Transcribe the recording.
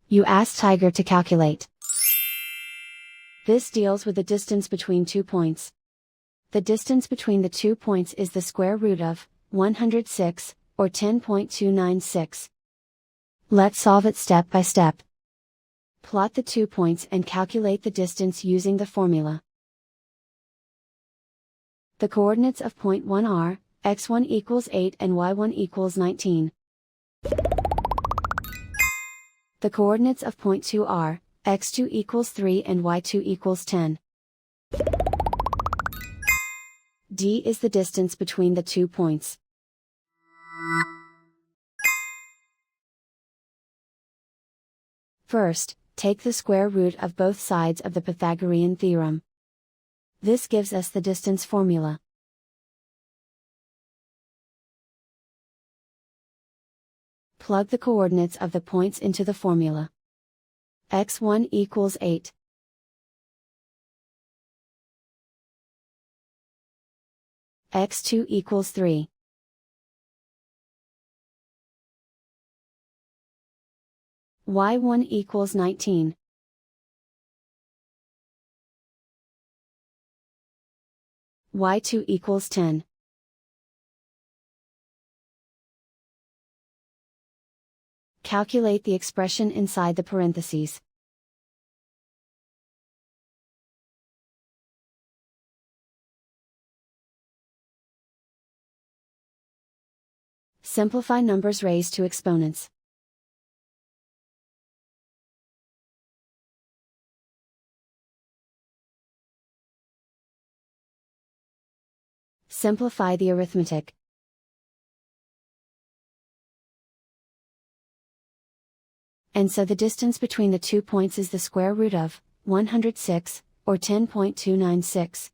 You ask Tiger to calculate. This deals with the distance between 2 points. The distance between the 2 points is the square root of 106, or 10.296. Let's solve it step by step. Plot the 2 points and calculate the distance using the formula. The coordinates of point 1 are, x1 equals 8 and y1 equals 19. The coordinates of point 2 are, x2 equals 3 and y2 equals 10. D is the distance between the 2 points. First, take the square root of both sides of the Pythagorean theorem. This gives us the distance formula. Plug the coordinates of the points into the formula. x1 equals 8. x2 equals 3. y1 equals 19. y2 equals 10. Calculate the expression inside the parentheses. Simplify numbers raised to exponents. Simplify the arithmetic. And so the distance between the 2 points is the square root of 106, or 10.296.